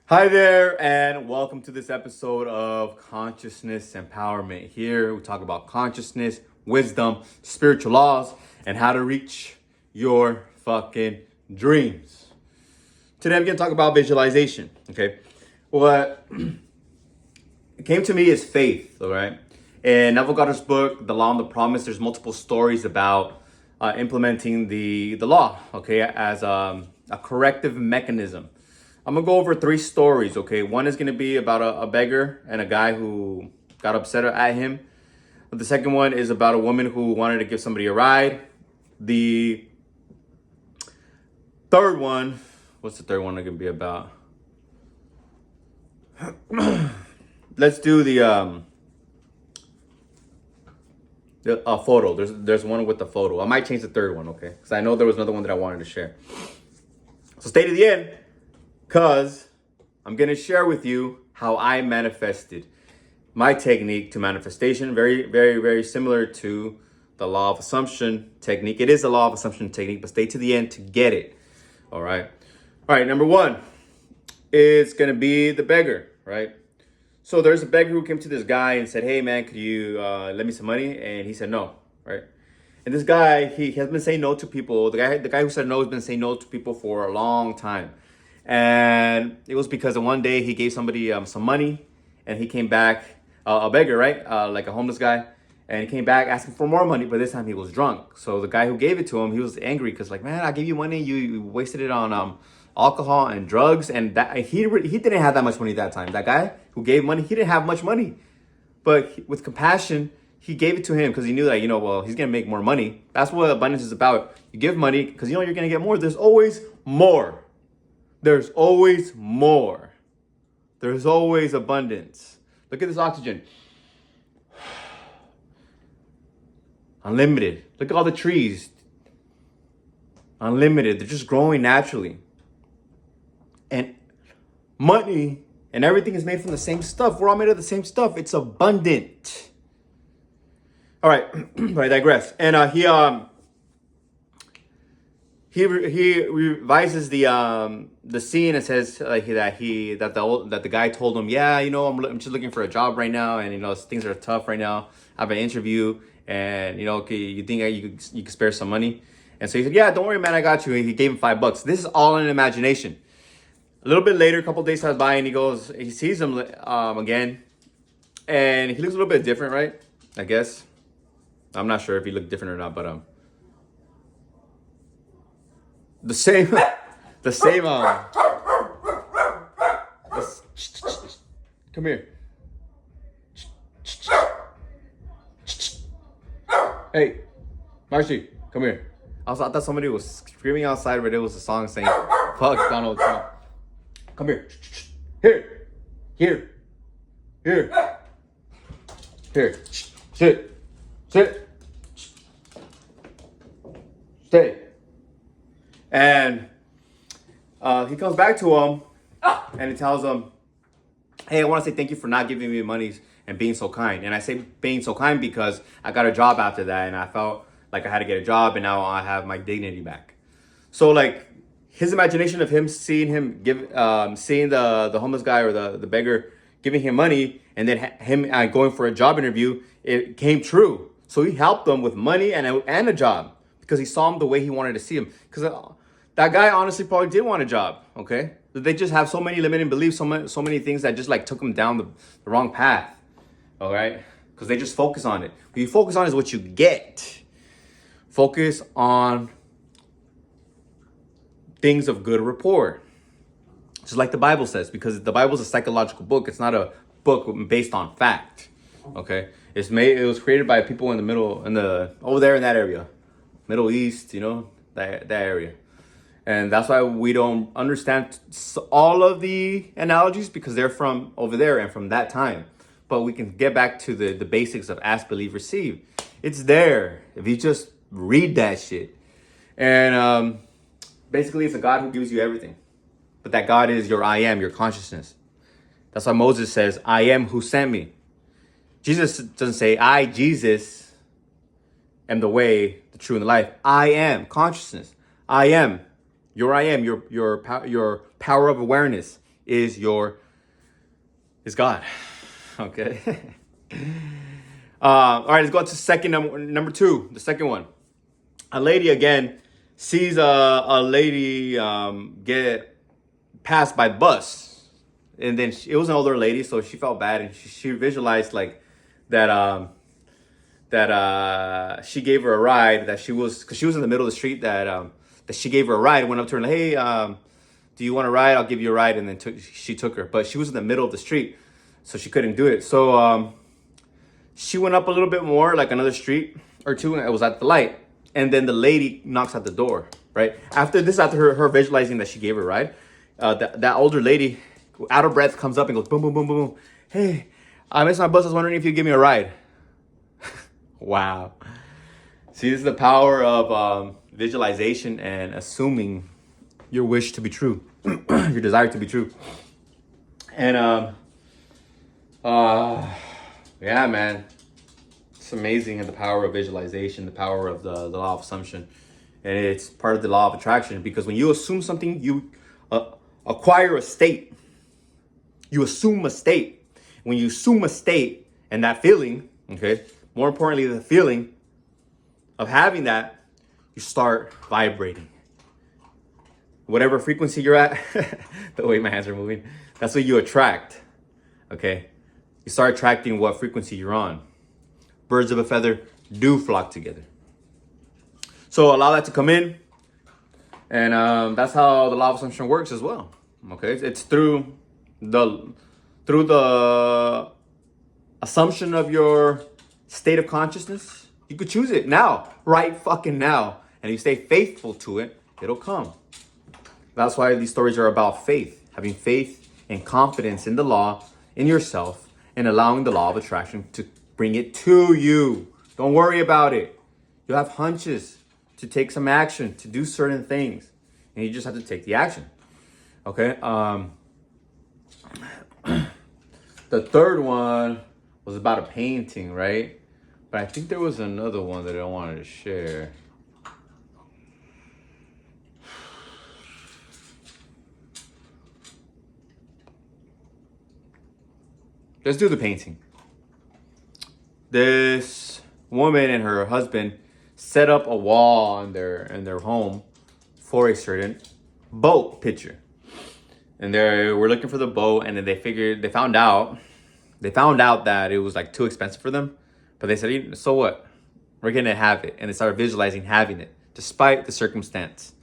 Hi there, and welcome to this episode of Consciousness Empowerment. Here we talk about consciousness, wisdom, spiritual laws, and how to reach your fucking dreams. Today I'm going to talk about visualization, okay? What came to me is faith, all right? In Neville Goddard's book, The Law and the Promise, there's multiple stories about implementing the law, okay, as a corrective mechanism. I'm gonna go over three stories, okay? One is gonna be about a beggar and a guy who got upset at him. The second one is about a woman who wanted to give somebody a ride. The third one, what's the third one gonna be about? Let's do the photo. There's one with the photo. I might change the third one, okay? Because I know there was another one that I wanted to share. So stay to the end, because I'm going to share with you how I manifested my technique to manifestation. Very, very, very similar to the law of assumption technique. It is the law of assumption technique, but stay to the end to get it. All right. All right. Number one is going to be the beggar, right? So there's a beggar who came to this guy and said, "Hey, man, could you lend me some money?" And he said no, right? And this guy, he has been saying no to people. The guy who said no has been saying no to people for a long time. And it was because one day he gave somebody some money, and he came back, a beggar, right? Like a homeless guy. And he came back asking for more money, but this time he was drunk. So the guy who gave it to him, he was angry because, like, man, I gave you money, you wasted it on alcohol and drugs, and that he didn't have that much money that time. That guy who gave money, he didn't have much money, but with compassion, he gave it to him because he knew that, well, he's gonna make more money. That's what abundance is about. You give money because you're gonna get more. There's always more. There's always more. There's always abundance. Look at this oxygen. Unlimited. Look at all the trees. Unlimited. They're just growing naturally. And money and everything is made from the same stuff. We're all made of the same stuff. It's abundant. All right, I digress. And he revises the scene and says that the guy told him, yeah, I'm just looking for a job right now, and things are tough right now. I have an interview, and you think you could spare some money? And so he said, yeah, don't worry, man, I got you. And he gave him $5. This is all in imagination. A little bit later, a couple days pass by, and he sees him again, and he looks a little bit different, right? I guess. I'm not sure if he looked different or not, but the same, the same. Come here. Hey, Marcy, come here. I thought somebody was screaming outside, but it was a song saying, "Fuck Donald Trump." Come here. Here. Here. Here. Here. Sit. Sit. Stay. And he comes back to him and he tells him, hey, I want to say thank you for not giving me money and being so kind. And I say being so kind because I got a job after that, and I felt like I had to get a job, and now I have my dignity back. So, like, his imagination of him seeing the homeless guy or the beggar giving him money, and then him going for a job interview, it came true. So he helped them with money and a job because he saw him the way he wanted to see him. Because that guy honestly probably did want a job, okay? They just have so many limiting beliefs, so many things that just like took them down the wrong path, all right? Because they just focus on it. What you focus on is what you get. Focus on things of good rapport. Just like the Bible says, because the Bible is a psychological book. It's not a book based on fact, okay? It was created by people in the middle, over there in that area. Middle East, that area. And that's why we don't understand all of the analogies, because they're from over there and from that time. But we can get back to the basics of ask, believe, receive. It's there if you just read that shit. And basically, it's a God who gives you everything. But that God is your I am, your consciousness. That's why Moses says, I am who sent me. Jesus doesn't say, I, Jesus, am the way, the truth, and the life. I am consciousness. I am your your power of awareness. is God. Okay. All right, let's go on to number two. The second one. A lady again sees a lady get passed by the bus, and then it was an older lady, so she felt bad, and she visualized like that she gave her a ride, that because she was in the middle of the street, that she gave her a ride, went up to her and, hey, do you want a ride? I'll give you a ride. And then she took her, but she was in the middle of the street, so she couldn't do it. So she went up a little bit more, like another street or two, and it was at the light. And then the lady knocks at the door, right? After her visualizing that she gave her a ride, that older lady, out of breath, comes up and goes, boom, boom, boom, boom, boom. Hey, I missed my bus. I was wondering if you'd give me a ride. Wow. See, this is the power of visualization and assuming your wish to be true, your desire to be true. And yeah, man, it's amazing, the power of visualization, the power of the law of assumption, and it's part of the law of attraction, because when you assume something, you acquire a state. You assume a state. When you assume a state and that feeling, okay, more importantly, the feeling of having that, you start vibrating. Whatever frequency you're at, the way my hands are moving, that's what you attract, okay? You start attracting what frequency you're on. Birds of a feather do flock together. So allow that to come in, and that's how the law of assumption works as well, okay? It's through the assumption of your state of consciousness. You could choose it now, right fucking now. And if you stay faithful to it, it'll come. That's why these stories are about faith. Having faith and confidence in the law, in yourself, and allowing the law of attraction to bring it to you. Don't worry about it. You'll have hunches to take some action, to do certain things. And you just have to take the action. Okay? The third one was about a painting, right? But I think there was another one that I wanted to share. Let's do the painting. This woman and her husband set up a wall in their home for a certain boat picture. And they were looking for the boat, and then they found out that it was like too expensive for them. But they said, so what? We're gonna have it. And they started visualizing having it, despite the circumstance.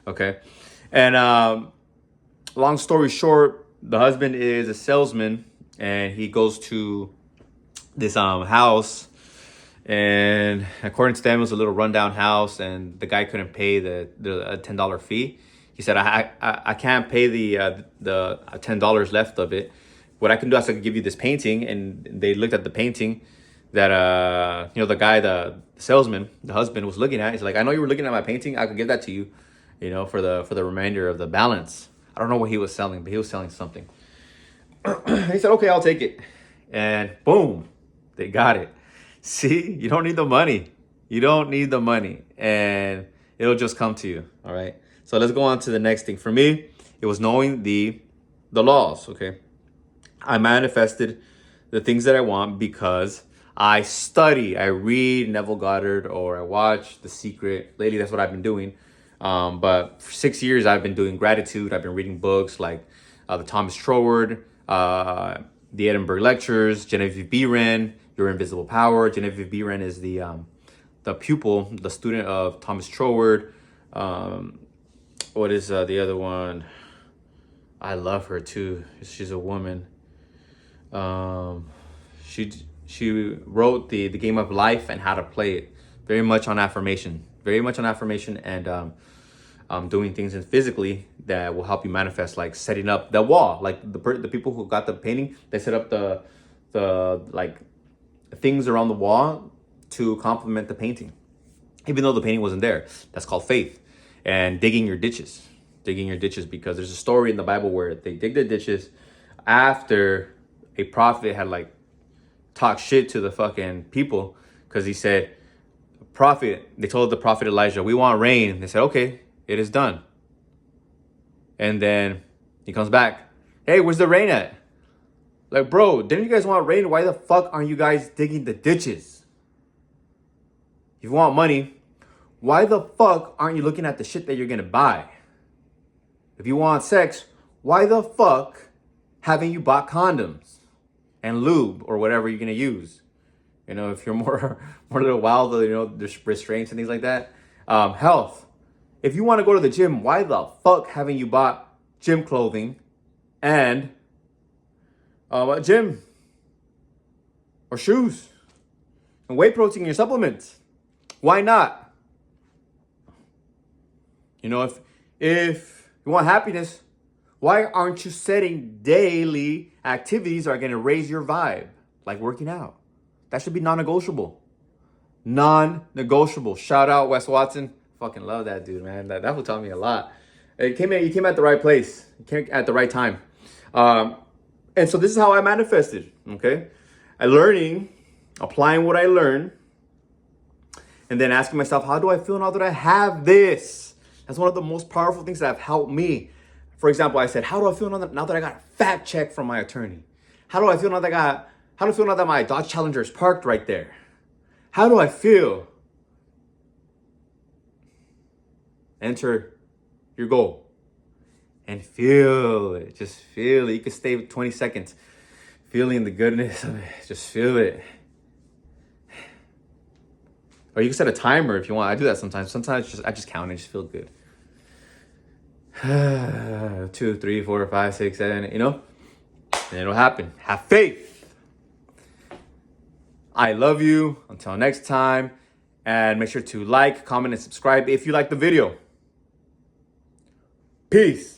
Okay? And long story short, the husband is a salesman, and he goes to this house, and according to them, it was a little rundown house, and the guy couldn't pay the $10 fee. He said, I can't pay the $10 left of it. What I can do is I can give you this painting. And they looked at the painting that the guy, the salesman, the husband, was looking at. He's like, I know you were looking at my painting. I could give that to you, for the remainder of the balance. I don't know what he was selling, but he was selling something. He said, okay, I'll take it. And boom, they got it. See, you don't need the money. You don't need the money, and it'll just come to you. All right. So let's go on to the next thing. For me, it was knowing the laws. Okay. I manifested the things that I want because I study, I read Neville Goddard, or I watch The Secret. Lately, that's what I've been doing. But for 6 years, I've been doing gratitude. I've been reading books like the Thomas Troward, the Edinburgh Lectures, Genevieve Behrend, Your Invisible Power. Genevieve Behrend is the pupil, the student of Thomas Troward. What is the other one? I love her too. She's a woman. She wrote the Game of Life and How to Play It. Very much on affirmation. And doing things physically that will help you manifest, like setting up the wall. Like the people who got the painting, they set up the like things around the wall to complement the painting, even though the painting wasn't there. That's called faith. And digging your ditches, because there's a story in the Bible where they dig the ditches after a prophet had like talked shit to the fucking people, because he said, they told the prophet Elijah, we want rain. They said, okay, it is done. And then he comes back Hey, where's the rain at? Like, bro, didn't you guys want rain? Why the fuck aren't you guys digging the ditches? If you want money, why the fuck aren't you looking at the shit that you're gonna buy? If you want sex, why the fuck haven't you bought condoms and lube or whatever you're gonna use? You know, if you're more a little wild, you know, there's restraints and things like that. Health. If you want to go to the gym, why the fuck haven't you bought gym clothing and a gym or shoes and whey protein in your supplements? Why not? You know, if you want happiness, why aren't you setting daily activities that are going to raise your vibe, like working out? That should be non-negotiable. Non-negotiable. Shout out Wes Watson. Fucking love that dude, man. That will tell me a lot. He came at the right place. He came at the right time. And so this is how I manifested, okay? Applying what I learned, and then asking myself, how do I feel now that I have this? That's one of the most powerful things that have helped me. For example, I said, how do I feel now that I got a fat check from my attorney? How do I feel now that my Dodge Challenger is parked right there? How do I feel? Enter your goal and feel it. Just feel it. You can stay 20 seconds feeling the goodness of it. Just feel it. Or you can set a timer if you want. I do that sometimes. Sometimes I just count and just feel good. 2, 3, 4, 5, 6, 7, you know? And it'll happen. Have faith. I love you. Until next time. And make sure to like, comment, and subscribe if you like the video. Peace.